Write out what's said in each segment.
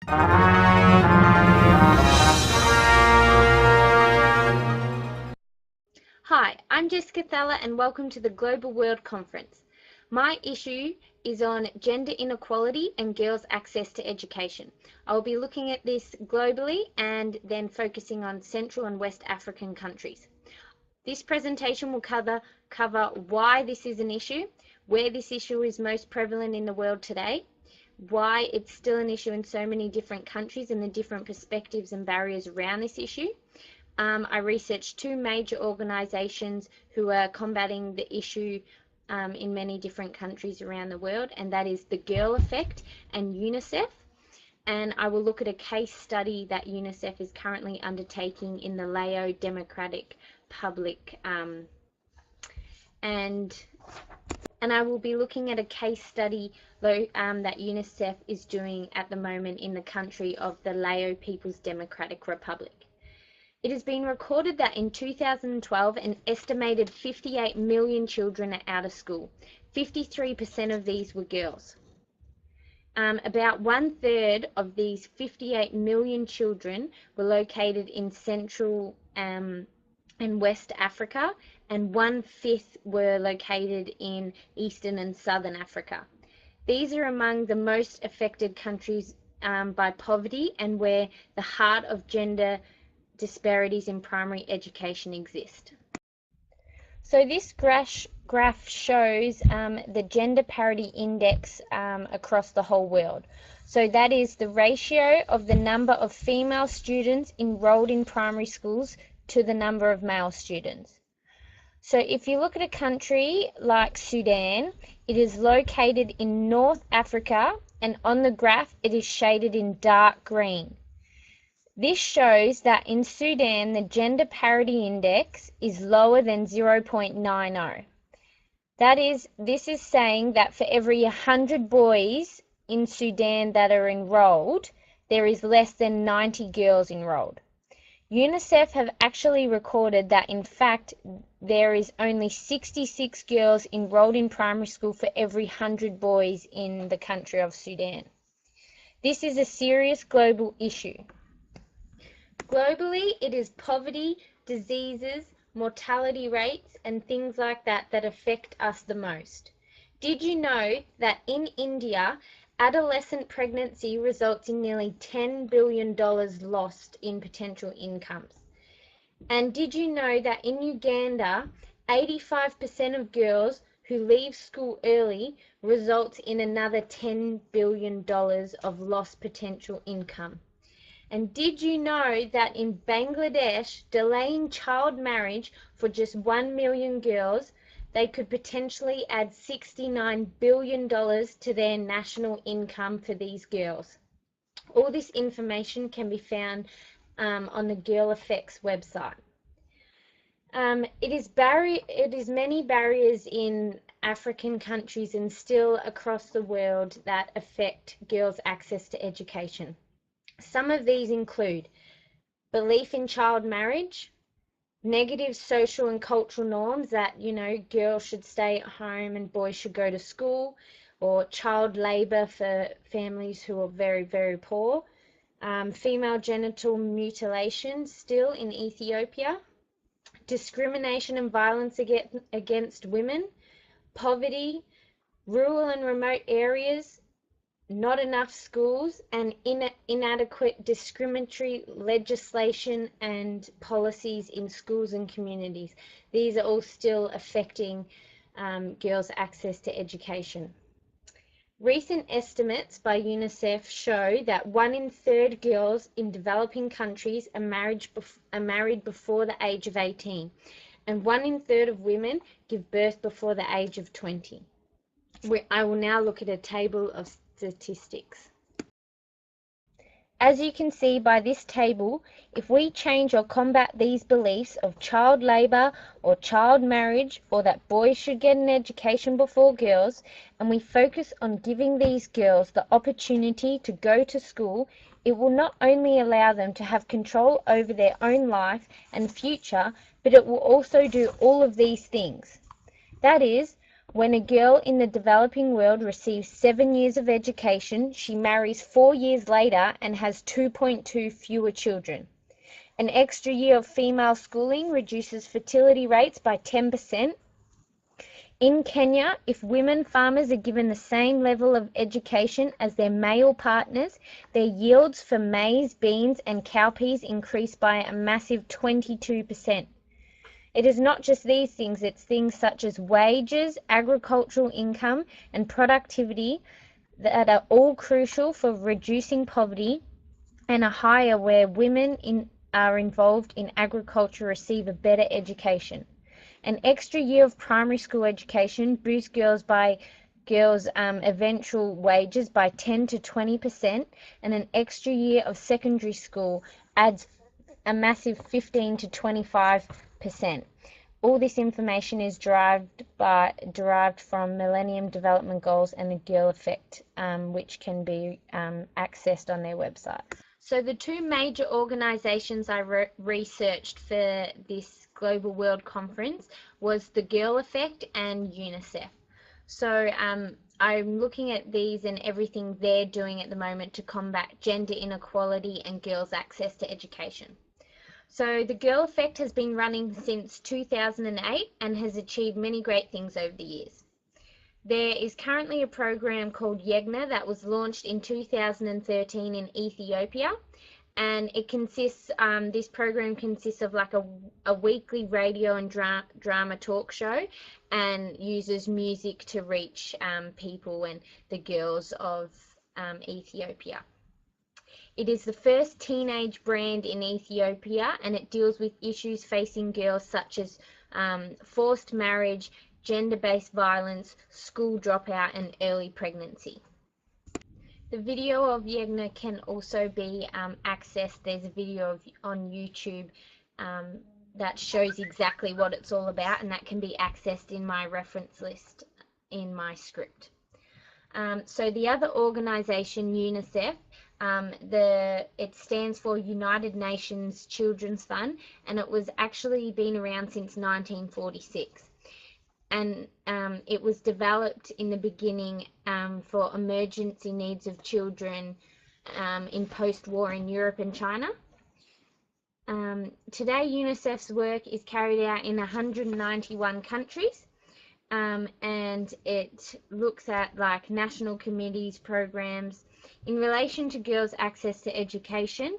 Hi, I'm Jessica Thaler and welcome to the Global World Conference. My issue is on gender inequality and girls' access to education. I'll be looking at this globally and then focusing on Central and West African countries. This presentation will cover why this is an issue, where this issue is most prevalent in the world today, why it's still an issue in so many different countries and the different perspectives and barriers around this issue. I researched two major organisations who are combating the issue in many different countries around the world, and that is the Girl Effect and UNICEF. And I will look at a case study that UNICEF is currently undertaking in the Lao Democratic Republic, and I will be looking at a case study that UNICEF is doing at the moment in the country of the Lao People's Democratic Republic. It has been recorded that in 2012, an estimated 58 million children are out of school. 53% of these were girls. About 1/3 of these 58 million children were located in Central and West Africa, and 1/5 were located in Eastern and Southern Africa. These are among the most affected countries by poverty and where the heart of gender disparities in primary education exist. So this graph shows the gender parity index across the whole world. So that is the ratio of the number of female students enrolled in primary schools to the number of male students. So if you look at a country like Sudan, it is located in North Africa, and on the graph it is shaded in dark green. This shows that in Sudan, the gender parity index is lower than 0.90. This is saying that for every 100 boys in Sudan that are enrolled, there is less than 90 girls enrolled. UNICEF have actually recorded that in fact there is only 66 girls enrolled in primary school for every 100 boys in the country of Sudan. This is a serious global issue. Globally, it is poverty, diseases, mortality rates, and things like that that affect us the most. Did you know that in India, adolescent pregnancy results in nearly $10 billion lost in potential incomes? And did you know that in Uganda, 85% of girls who leave school early results in another $10 billion of lost potential income? And did you know that in Bangladesh, delaying child marriage for just 1 million girls, they could potentially add $69 billion to their national income for these girls? All this information can be found on the Girl Effects website. It is many barriers in African countries and still across the world that affect girls' access to education. Some of these include belief in child marriage, negative social and cultural norms that, girls should stay at home and boys should go to school, or child labor for families who are very, very poor, female genital mutilation still in Ethiopia, discrimination and violence against women, poverty, rural and remote areas, not enough schools, and inadequate discriminatory legislation and policies in schools and communities. These are all still affecting girls' access to education. Recent estimates by UNICEF show that 1 in 3 girls in developing countries are married before the age of 18, and 1 in 3 of women give birth before the age of 20. I will now look at a table of statistics. As you can see by this table, if we change or combat these beliefs of child labor or child marriage, or that boys should get an education before girls, and we focus on giving these girls the opportunity to go to school, it will not only allow them to have control over their own life and future, but it will also do all of these things. That is, When a girl in the developing world receives 7 years of education, she marries 4 years later and has 2.2 fewer children. An extra year of female schooling reduces fertility rates by 10%. In Kenya, if women farmers are given the same level of education as their male partners, their yields for maize, beans, and cowpeas increase by a massive 22%. It is not just these things, it's things such as wages, agricultural income, and productivity that are all crucial for reducing poverty and are higher where women are involved in agriculture receive a better education. An extra year of primary school education boosts girls' eventual wages by 10 to 20%, and an extra year of secondary school adds a massive 15 to 25%. All this information is derived from Millennium Development Goals and the Girl Effect, which can be accessed on their website. So the two major organisations I researched for this Global World Conference was the Girl Effect and UNICEF. So I'm looking at these and everything they're doing at the moment to combat gender inequality and girls' access to education. So the Girl Effect has been running since 2008 and has achieved many great things over the years. There is currently a program called YEGNA that was launched in 2013 in Ethiopia, and it consists, this program consists of like a weekly radio and drama talk show, and uses music to reach people and the girls of Ethiopia. It is the first teenage brand in Ethiopia, and it deals with issues facing girls such as forced marriage, gender-based violence, school dropout, and early pregnancy. The video of Yegna can also be accessed. There's a video on YouTube that shows exactly what it's all about, and that can be accessed in my reference list in my script. So the other organization, UNICEF, it stands for United Nations Children's Fund, and it was actually been around since 1946. And it was developed in the beginning for emergency needs of children in post-war in Europe and China. Today, UNICEF's work is carried out in 191 countries, and it looks at like national committees, programs. In relation to girls' access to education,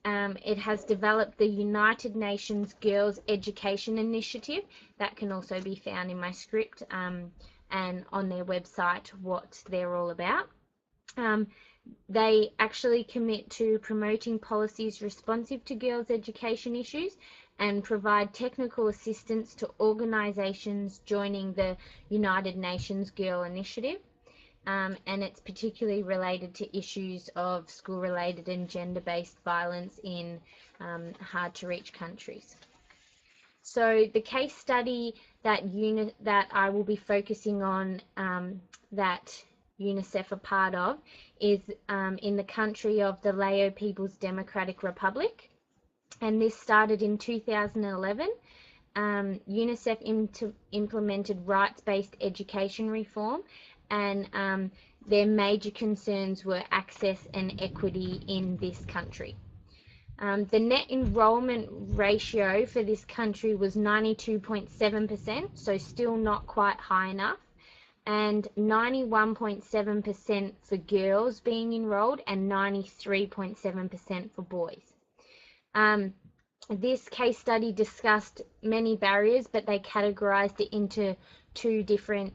it has developed the United Nations Girls Education Initiative. That can also be found in my script and on their website what they're all about. They actually commit to promoting policies responsive to girls' education issues and provide technical assistance to organisations joining the United Nations Girl Initiative. And it's particularly related to issues of school-related and gender-based violence in hard-to-reach countries. So the case study that I will be focusing on that UNICEF are part of is in the country of the Lao People's Democratic Republic, and this started in 2011. UNICEF implemented rights-based education reform, and their major concerns were access and equity in this country. The net enrollment ratio for this country was 92.7%, so still not quite high enough, and 91.7% for girls being enrolled and 93.7% for boys. This case study discussed many barriers, but they categorized it into two different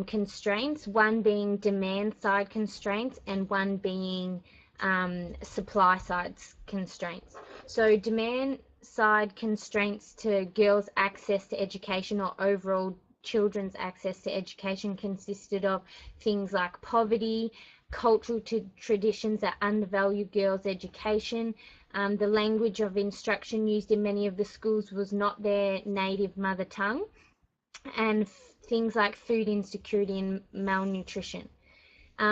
constraints, one being demand side constraints and one being supply side constraints. So demand side constraints to girls' access to education or overall children's access to education consisted of things like poverty, cultural traditions that undervalue girls' education. The language of instruction used in many of the schools was not their native mother tongue, and things like food insecurity and malnutrition.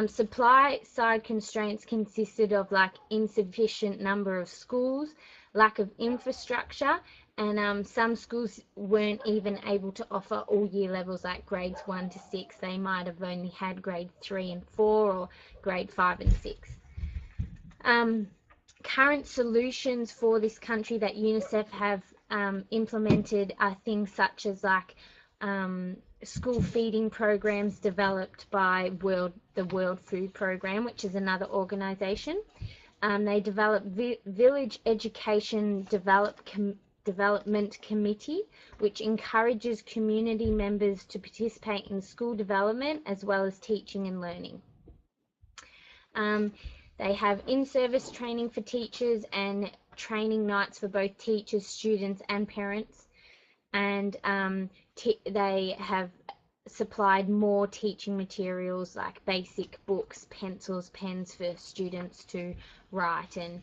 Supply side constraints consisted of like insufficient number of schools, lack of infrastructure, and some schools weren't even able to offer all year levels like grades 1 to 6. They might have only had grade 3 and 4 or grade 5 and 6. Current solutions for this country that UNICEF have implemented are things such as like school feeding programs developed by the World Food Program, which is another organization. They develop Village Education Development Committee, which encourages community members to participate in school development as well as teaching and learning. They have in-service training for teachers and training nights for both teachers, students and parents, and they have supplied more teaching materials like basic books, pencils, pens for students to write and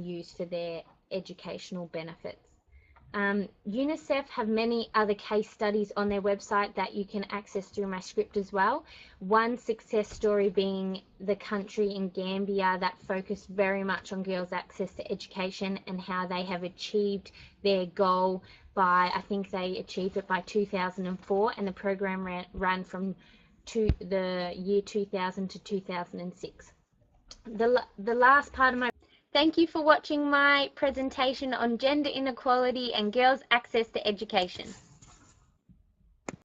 use for their educational benefits. UNICEF have many other case studies on their website that you can access through my script as well. One success story being the country in Gambia that focused very much on girls' access to education and how they have achieved their goal by, I think they achieved it by 2004, and the program ran from the year 2000 to 2006. The last part of my Thank you for watching my presentation on gender inequality and girls' access to education.